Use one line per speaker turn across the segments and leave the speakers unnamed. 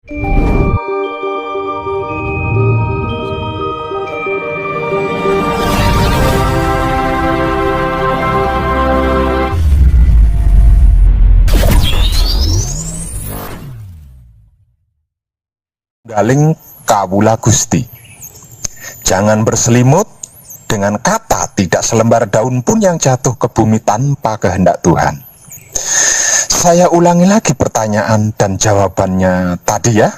Galing kawula Gusti. Jangan berselimut dengan kata tidak selembar daun pun yang jatuh ke bumi tanpa kehendak Tuhan. Saya ulangi lagi pertanyaan dan jawabannya tadi ya.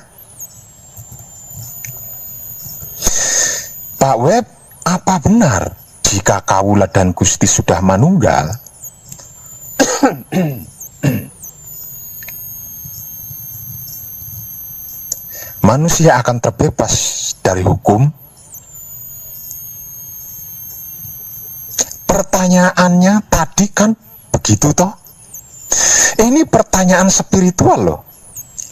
Pak Web, apa benar jika kawula dan Gusti sudah manunggal? Manusia akan terbebas dari hukum? Pertanyaannya tadi kan begitu toh? Ini pertanyaan spiritual loh.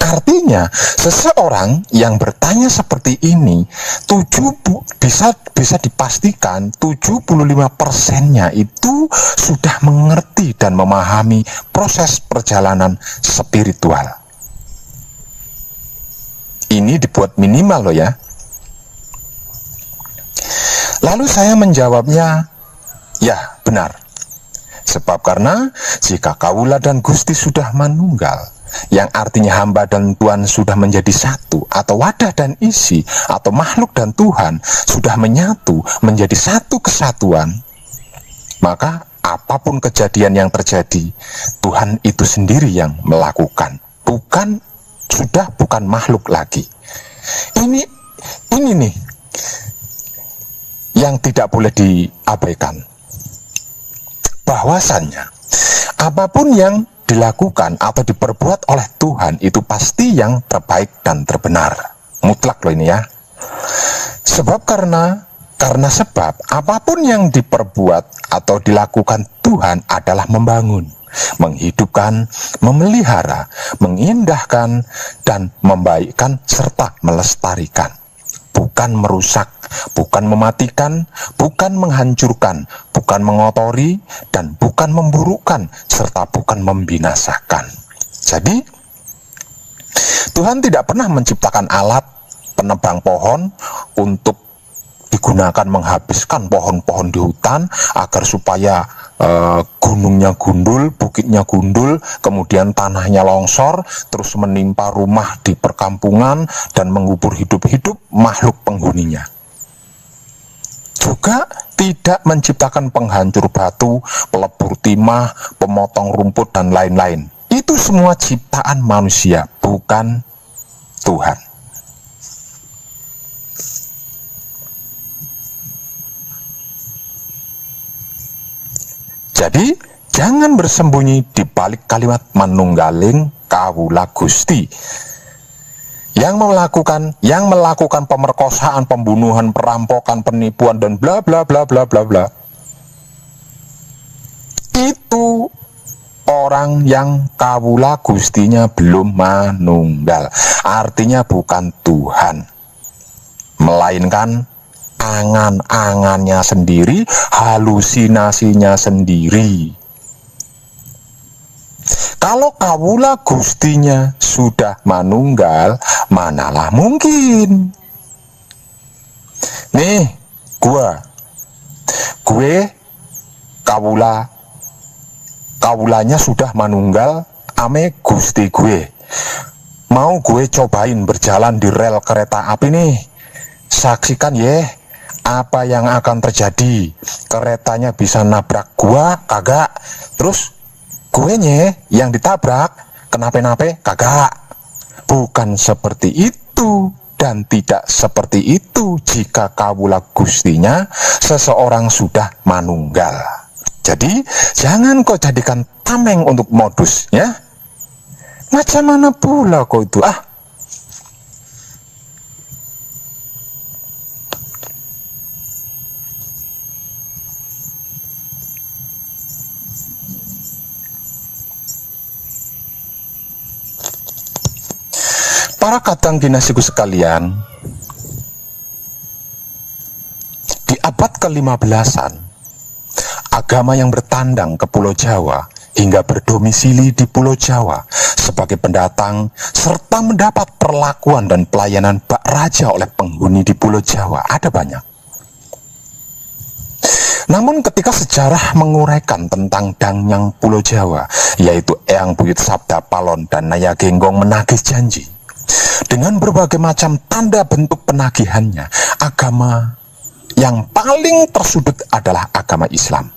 Artinya seseorang yang bertanya seperti ini bisa dipastikan 75%-nya itu sudah mengerti dan memahami proses perjalanan spiritual. Ini dibuat minimal loh ya. Lalu saya menjawabnya, ya benar. Sebab karena jika kawula dan Gusti sudah manunggal, yang artinya hamba dan Tuhan sudah menjadi satu, atau wadah dan isi, atau makhluk dan Tuhan sudah menyatu menjadi satu kesatuan, maka apapun kejadian yang terjadi, Tuhan itu sendiri yang melakukan, bukan makhluk lagi. Ini nih yang tidak boleh diabaikan, bahwasannya apapun yang dilakukan atau diperbuat oleh Tuhan itu pasti yang terbaik dan terbenar, mutlak loh ini ya. Karena apapun yang diperbuat atau dilakukan Tuhan adalah membangun, menghidupkan, memelihara, mengindahkan, dan membaikkan serta melestarikan. Bukan merusak, bukan mematikan, bukan menghancurkan, bukan mengotori, dan bukan memburukkan, serta bukan membinasakan. Jadi, Tuhan tidak pernah menciptakan alat penebang pohon untuk digunakan menghabiskan pohon-pohon di hutan agar supaya gunungnya gundul, bukitnya gundul, kemudian tanahnya longsor, terus menimpa rumah di perkampungan dan mengubur hidup-hidup makhluk penghuninya. Juga tidak menciptakan penghancur batu, pelebur timah, pemotong rumput, dan lain-lain. Itu semua ciptaan manusia, bukan Tuhan. Jadi, jangan bersembunyi di balik kalimat manunggaling kawula Gusti. Yang melakukan pemerkosaan, pembunuhan, perampokan, penipuan, dan bla bla bla bla bla bla. Itu orang yang kawula Gustinya belum manunggal. Artinya bukan Tuhan, melainkan angan-angannya sendiri, halusinasinya sendiri. Kalau kawula Gustinya sudah manunggal, manalah mungkin. Nih, gue kawulanya sudah manunggal ame Gusti gue. Mau gue cobain berjalan di rel kereta api nih. Saksikan ya apa yang akan terjadi. Keretanya bisa nabrak gua kagak, terus gue yang ditabrak kenapa-napa kagak. Bukan seperti itu, dan tidak seperti itu jika kawula Gustinya seseorang sudah manunggal. Jadi jangan kau jadikan tameng untuk modus ya. Macam mana pula kau itu Para kadang dinasiku sekalian, di abad ke-15-an, agama yang bertandang ke Pulau Jawa hingga berdomisili di Pulau Jawa sebagai pendatang serta mendapat perlakuan dan pelayanan bak raja oleh penghuni di Pulau Jawa ada banyak. Namun ketika sejarah menguraikan tentang Dangyang Pulau Jawa, yaitu Eyang Buyut Sabda Palon dan Naya Genggong menagih janji, dengan berbagai macam tanda bentuk penagihannya, agama yang paling tersudut adalah agama Islam.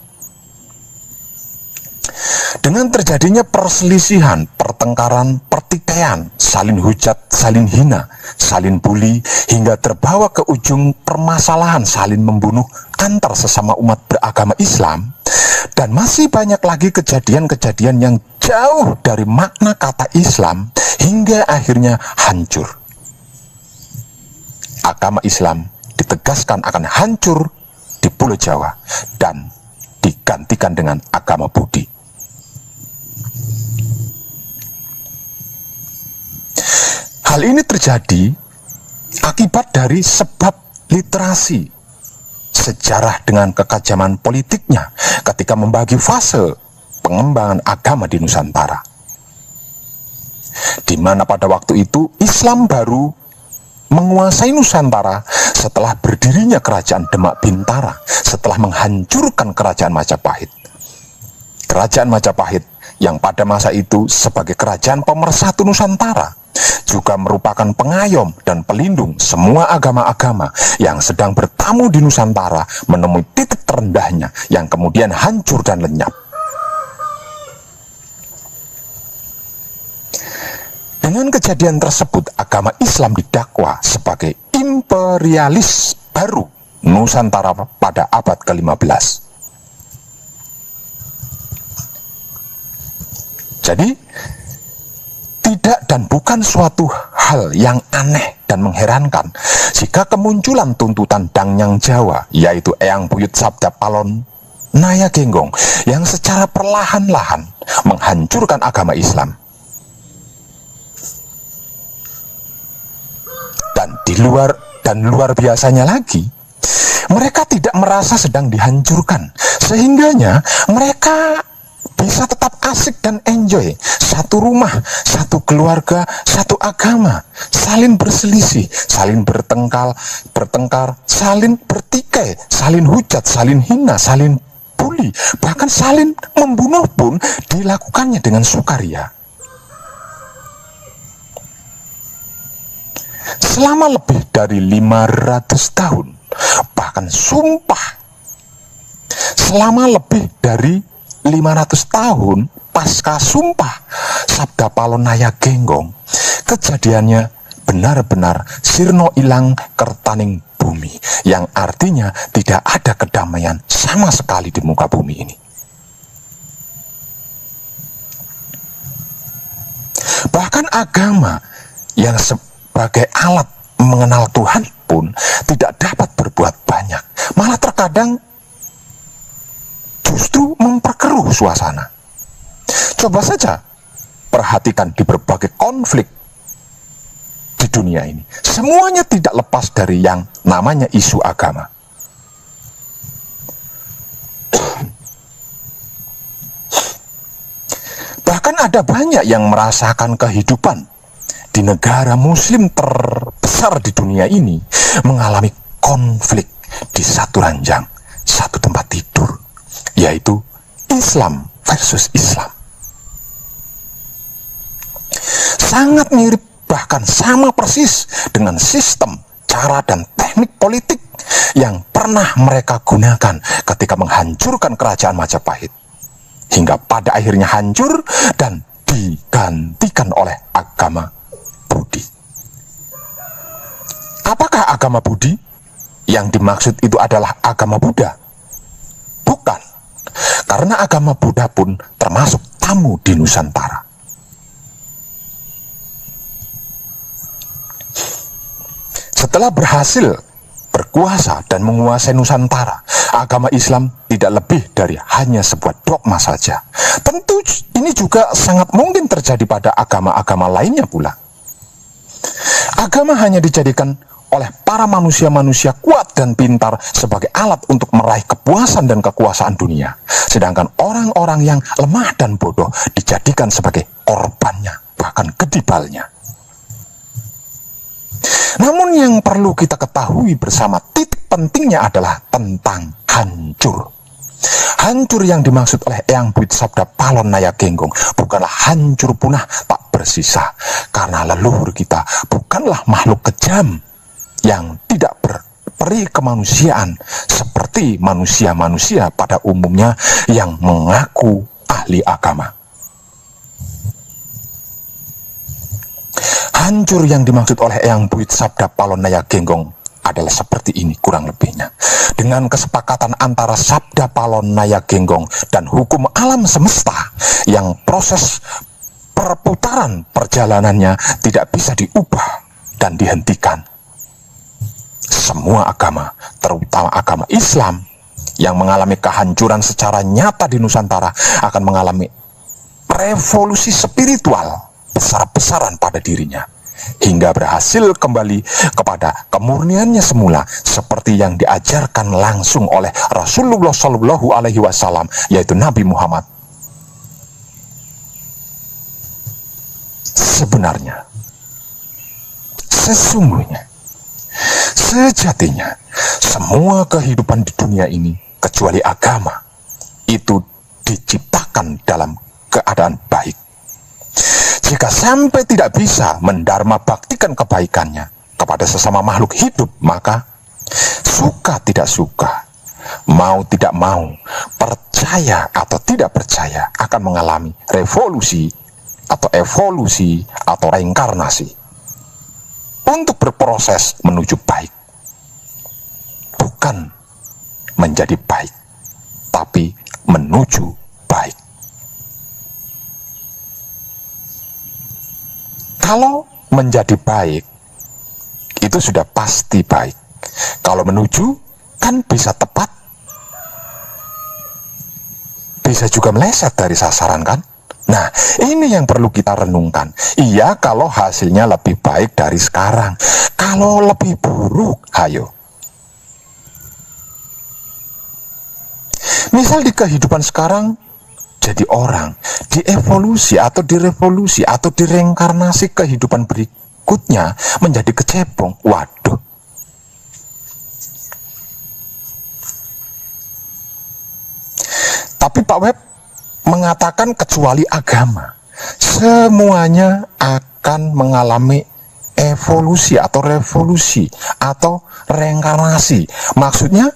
Dengan terjadinya perselisihan, pertengkaran, pertikaian, salin hujat, salin hina, salin bully, hingga terbawa ke ujung permasalahan salin membunuh antar sesama umat beragama Islam, dan masih banyak lagi kejadian-kejadian yang jauh dari makna kata Islam hingga akhirnya hancur. Agama Islam ditegaskan akan hancur di Pulau Jawa dan digantikan dengan agama Budi. Hal ini terjadi akibat dari sebab literasi sejarah dengan kekajaman politiknya ketika membagi fase pengembangan agama di Nusantara, di mana pada waktu itu Islam baru menguasai Nusantara setelah berdirinya kerajaan Demak Bintara, setelah menghancurkan kerajaan Majapahit. Kerajaan Majapahit yang pada masa itu sebagai kerajaan pemersatu Nusantara juga merupakan pengayom dan pelindung semua agama-agama yang sedang bertamu di Nusantara menemui titik terendahnya yang kemudian hancur dan lenyap. Dengan kejadian tersebut, agama Islam didakwa sebagai imperialis baru Nusantara pada abad ke-15. Jadi, tidak dan bukan suatu hal yang aneh dan mengherankan jika kemunculan tuntutan Dangyang Jawa, yaitu Eyang Buyut Sabda Palon Naya Genggong, yang secara perlahan-lahan menghancurkan agama Islam. Dan luar biasanya lagi, mereka tidak merasa sedang dihancurkan, sehingganya mereka bisa tetap asik dan enjoy. Satu rumah, satu keluarga, satu agama, saling berselisih, saling bertengkar, saling bertikai, saling hujat, saling hina, saling bully, bahkan saling membunuh pun dilakukannya dengan sukaria. Selama lebih dari 500 tahun, bahkan sumpah selama lebih dari 500 tahun pasca sumpah Sabda Palon Naya Genggong, kejadiannya benar-benar sirno ilang kertaning bumi, yang artinya tidak ada kedamaian sama sekali di muka bumi ini. Bahkan agama yang sebagai alat mengenal Tuhan pun tidak dapat berbuat banyak, malah terkadang justru memperkeruh suasana. Coba saja perhatikan di berbagai konflik di dunia ini, semuanya tidak lepas dari yang namanya isu agama. Bahkan ada banyak yang merasakan kehidupan di negara muslim terbesar di dunia ini mengalami konflik di satu ranjang, satu tempat tidur, yaitu Islam versus Islam. Sangat mirip, bahkan sama persis dengan sistem, cara, dan teknik politik yang pernah mereka gunakan ketika menghancurkan kerajaan Majapahit, hingga pada akhirnya hancur dan digantikan oleh agama Budi. Apakah agama Budi? Yang dimaksud itu adalah agama Buddha? Bukan, karena agama Buddha pun termasuk tamu di Nusantara. Setelah berhasil berkuasa dan menguasai Nusantara, agama Islam tidak lebih dari hanya sebuah dogma saja. Tentu ini juga sangat mungkin terjadi pada agama-agama lainnya pula. Agama hanya dijadikan oleh para manusia-manusia kuat dan pintar sebagai alat untuk meraih kepuasan dan kekuasaan dunia. Sedangkan orang-orang yang lemah dan bodoh dijadikan sebagai korbannya, bahkan kedibalnya. Namun yang perlu kita ketahui bersama, titik pentingnya adalah tentang hancur. Hancur yang dimaksud oleh Eyang Buyut Sabda Palon Naya Genggong bukanlah hancur punah tak bersisa, karena leluhur kita bukanlah makhluk kejam yang tidak berperi kemanusiaan seperti manusia-manusia pada umumnya yang mengaku ahli agama. Hancur yang dimaksud oleh Eyang Buyut Sabda Palon Naya Genggong adalah seperti ini kurang lebihnya. Dengan kesepakatan antara Sabda Palon Naya Genggong dan hukum alam semesta yang proses perputaran perjalanannya tidak bisa diubah dan dihentikan. Semua agama, terutama agama Islam yang mengalami kehancuran secara nyata di Nusantara, akan mengalami revolusi spiritual besar-besaran pada dirinya, hingga berhasil kembali kepada kemurniannya semula, seperti yang diajarkan langsung oleh Rasulullah Shallallahu Alaihi Wasallam, yaitu Nabi Muhammad. Sebenarnya, sesungguhnya, sejatinya, semua kehidupan di dunia ini, kecuali agama, itu diciptakan dalam keadaan baik. Jika sampai tidak bisa mendharma baktikan kebaikannya kepada sesama makhluk hidup, maka suka tidak suka, mau tidak mau, percaya atau tidak percaya, akan mengalami revolusi atau evolusi atau reinkarnasi untuk berproses menuju baik. Bukan menjadi baik, tapi menuju baik. Kalau menjadi baik, itu sudah pasti baik. Kalau menuju, kan bisa tepat, bisa juga meleset dari sasaran, kan? Nah, ini yang perlu kita renungkan. Iya, kalau hasilnya lebih baik dari sekarang. Kalau lebih buruk, ayo. Misal di kehidupan sekarang, jadi orang, dievolusi atau direvolusi atau direinkarnasi kehidupan berikutnya menjadi kecebong. Waduh. Tapi Pak Web mengatakan kecuali agama, semuanya akan mengalami evolusi atau revolusi atau reinkarnasi. Maksudnya,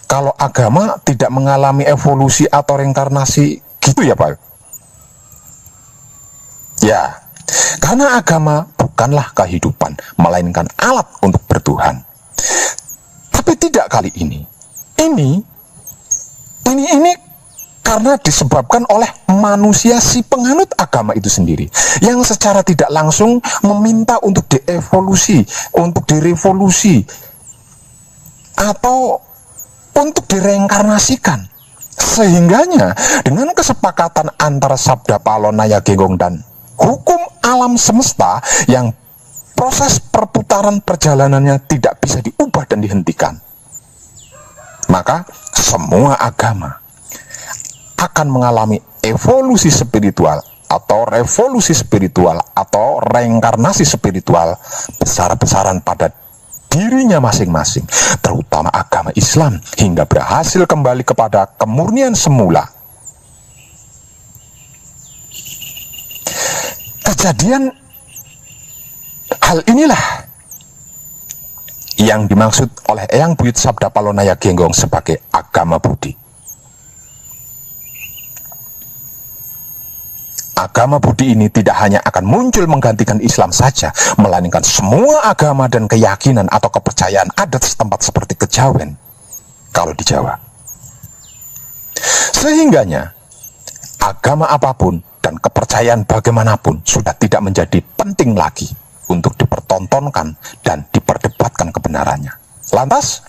kalau agama tidak mengalami evolusi atau reinkarnasi, gitu ya Pak? Ya, karena agama bukanlah kehidupan, melainkan alat untuk bertuhan. Tapi tidak kali ini. Ini karena disebabkan oleh manusia si penganut agama itu sendiri, yang secara tidak langsung meminta untuk dievolusi, untuk direvolusi, atau untuk direinkarnasikan. Sehingganya dengan kesepakatan antara Sabda Palon Naya Genggong dan hukum alam semesta yang proses perputaran perjalanannya tidak bisa diubah dan dihentikan, maka semua agama akan mengalami evolusi spiritual atau revolusi spiritual atau reinkarnasi spiritual besar-besaran pada dirinya masing-masing, terutama agama Islam, hingga berhasil kembali kepada kemurnian semula. Kejadian hal inilah yang dimaksud oleh Eyang Buyut Sabda Palon Naya Genggong sebagai agama budi. Agama budi ini tidak hanya akan muncul menggantikan Islam saja, melainkan semua agama dan keyakinan atau kepercayaan adat setempat seperti kejawen kalau di Jawa. Sehingganya agama apapun dan kepercayaan bagaimanapun sudah tidak menjadi penting lagi untuk dipertontonkan dan diperdebatkan kebenarannya. Lantas,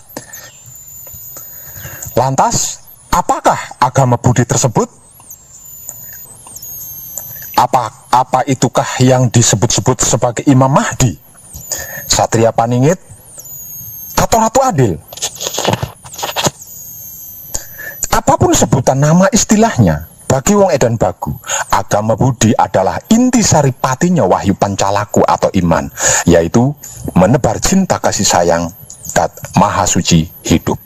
apakah agama budi tersebut? Apa itukah yang disebut-sebut sebagai Imam Mahdi, Satria Paningit, atau Ratu Adil. Apapun sebutan nama istilahnya, bagi wong edan bagu, agama Budi adalah inti saripatinya wahyu pancalaku atau iman, yaitu menebar cinta kasih sayang dat maha suci hidup.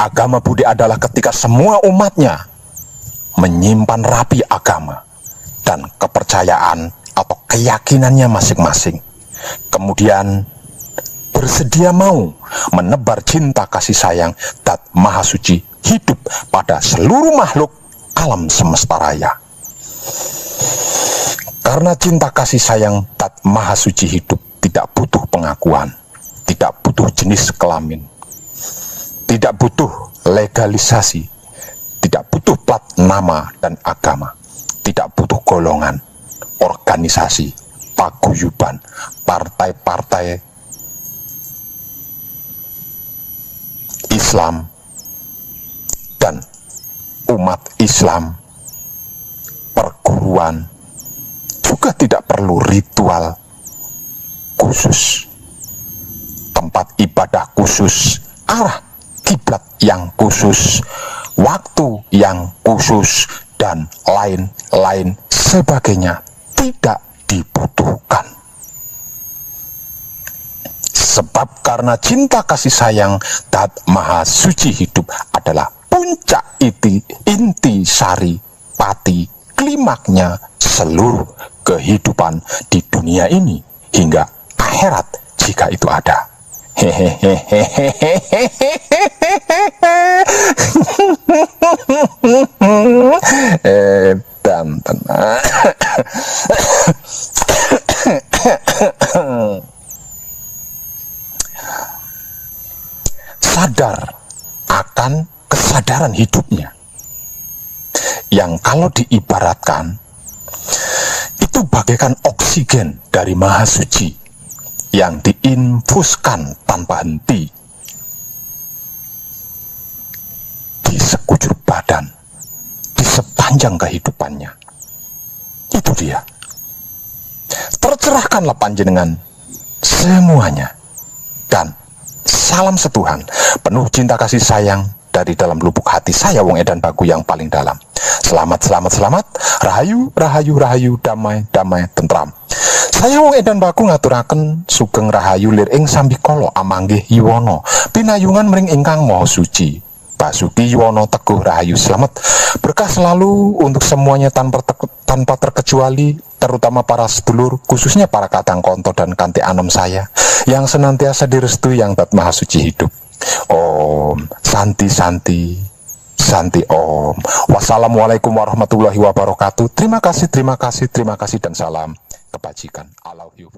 Agama Budi adalah ketika semua umatnya menyimpan rapi agama dan kepercayaan atau keyakinannya masing-masing, kemudian bersedia mau menebar cinta kasih sayang dat maha suci hidup pada seluruh makhluk alam semesta raya. Karena cinta kasih sayang dat maha suci hidup tidak butuh pengakuan, tidak butuh jenis kelamin, tidak butuh legalisasi, tidak butuh plat nama dan agama, tidak butuh golongan, organisasi, paguyuban, partai-partai Islam dan umat Islam, perguruan, juga tidak perlu ritual khusus, tempat ibadah khusus, arah kiblat yang khusus, waktu yang khusus, dan lain-lain sebagainya tidak dibutuhkan. Sebab karena cinta kasih sayang dat maha suci hidup adalah puncak inti sari pati klimaknya seluruh kehidupan di dunia ini hingga akhirat jika itu ada. Dan sadar akan kesadaran hidupnya yang kalau diibaratkan itu bagaikan oksigen dari maha suci yang diinfuskan tanpa henti di sekujur badan, di sepanjang kehidupannya. Itu dia. Tercerahkanlah panjenengan semuanya, dan salam setuhan penuh cinta kasih sayang dari dalam lubuk hati saya wong edan bagu yang paling dalam. Selamat, rahayu, damai, tentram. Saya wong edan baku ngaturaken sugeng rahayu lir ing sambikala amanggih Yuwana pinayungan mring ingkang maha suci. Basuki Yuwana teguh rahayu selamat berkah selalu untuk semuanya tanpa terkecuali, terutama para sedulur, khususnya para kadang konto dan kanti anom saya yang senantiasa direstui yang dat maha suci hidup. Om Santi Om. Wassalamualaikum warahmatullahi wabarakatuh. Terima kasih dan salam kebajikan. I love you.